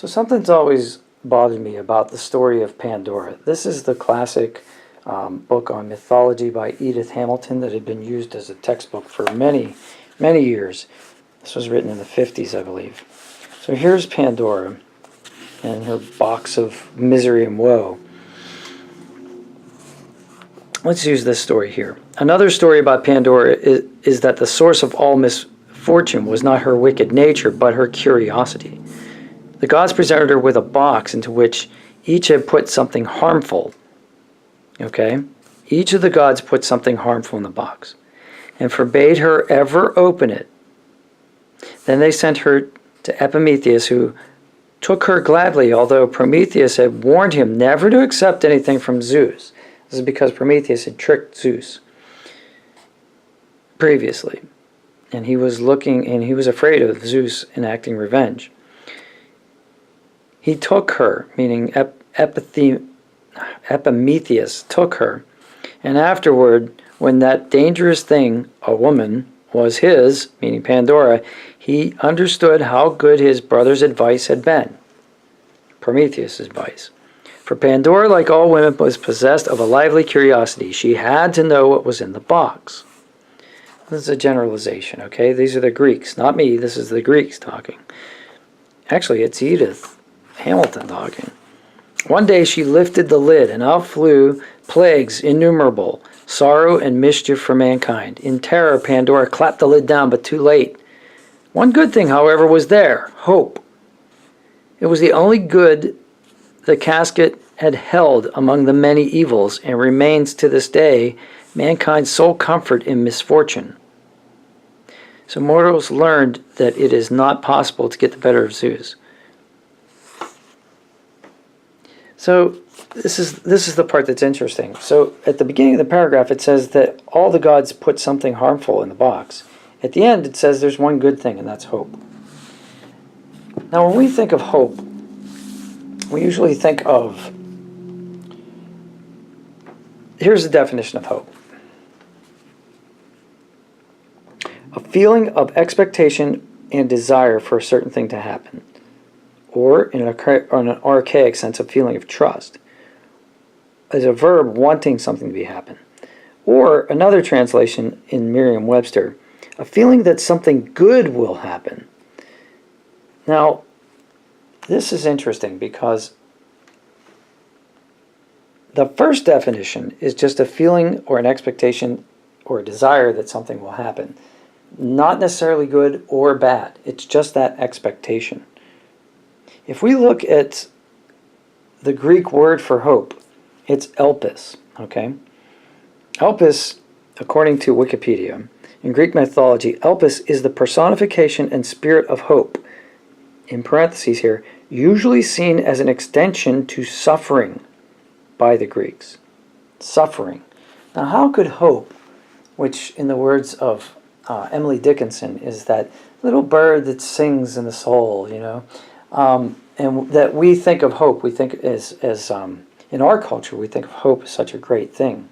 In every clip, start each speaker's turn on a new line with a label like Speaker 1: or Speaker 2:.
Speaker 1: So something's always bothered me about the story of Pandora. This is the classic book on mythology by Edith Hamilton that had been used as a textbook for many, many years. This was written in the 50s, I believe. So here's Pandora and her box of misery and woe. Let's use this story here. Another story about Pandora is that the source of all misfortune was not her wicked nature, but her curiosity. The gods presented her with a box into which each had put something harmful. Okay? Each of the gods put something harmful in the box and forbade her ever open it. Then they sent her to Epimetheus, who took her gladly, although Prometheus had warned him never to accept anything from Zeus. This is because Prometheus had tricked Zeus previously, and he was afraid of Zeus enacting revenge. He took her, meaning Epimetheus took her, and afterward, when that dangerous thing, a woman, was his, meaning Pandora, he understood how good his brother's advice had been, Prometheus' advice. For Pandora, like all women, was possessed of a lively curiosity. She had to know what was in the box. This is a generalization, okay? These are the Greeks, not me. This is the Greeks talking. Actually, it's Edith Hamilton talking. One day she lifted the lid, and out flew plagues innumerable, sorrow and mischief for mankind. In terror, Pandora clapped the lid down, but too late. One good thing, however, was there, hope. It was the only good the casket had held among the many evils, and remains to this day mankind's sole comfort in misfortune. So mortals learned that it is not possible to get the better of Zeus. So this is the part that's interesting. So at the beginning of the paragraph it says that all the gods put something harmful in the box. At the end it says there's one good thing, and that's hope. Now when we think of hope, we usually think of, here's the definition of hope. A feeling of expectation and desire for a certain thing to happen, or in an archaic sense, a feeling of trust. As a verb, wanting something to be happen. Or another translation in Merriam-Webster, a feeling that something good will happen. Now, this is interesting because the first definition is just a feeling or an expectation or a desire that something will happen. Not necessarily good or bad. It's just that expectation. If we look at the Greek word for hope, it's elpis. Okay? Elpis, according to Wikipedia, in Greek mythology, elpis is the personification and spirit of hope. In parentheses here, usually seen as an extension to suffering by the Greeks. Suffering. Now how could hope, which in the words of Emily Dickinson is that little bird that sings in the soul, you know, and that we think of hope, we think as in our culture, we think of hope as such a great thing.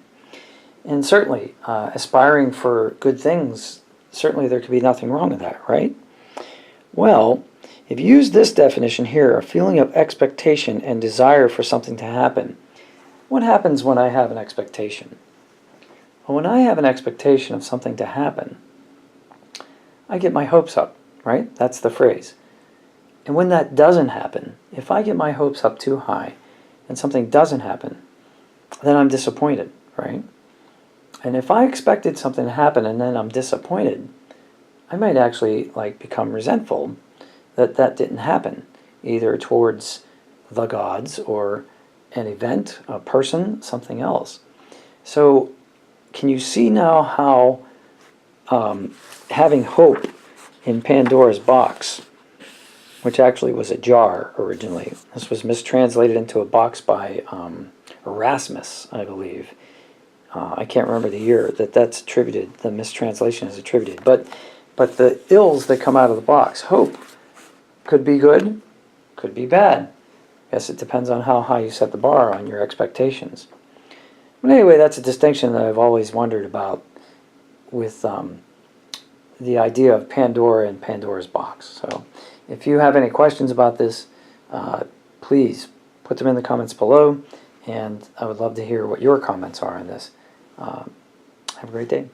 Speaker 1: And certainly, aspiring for good things, certainly there could be nothing wrong with that, right? Well, if you use this definition here, a feeling of expectation and desire for something to happen, what happens when I have an expectation? Well, when I have an expectation of something to happen, I get my hopes up, right? That's the phrase. And when that doesn't happen, if I get my hopes up too high and something doesn't happen, then I'm disappointed, right? And if I expected something to happen and then I'm disappointed, I might actually become resentful that that didn't happen, either towards the gods or an event, a person, something else. So can you see now how having hope in Pandora's box, which actually was a jar originally, this was mistranslated into a box by Erasmus, I believe. I can't remember the year that's attributed, the mistranslation is attributed. But the ills that come out of the box, hope, could be good, could be bad. I guess it depends on how high you set the bar on your expectations. But anyway, that's a distinction that I've always wondered about with the idea of Pandora and Pandora's box. So if you have any questions about this, Please put them in the comments below, and I would love to hear what your comments are on this. Have a great day.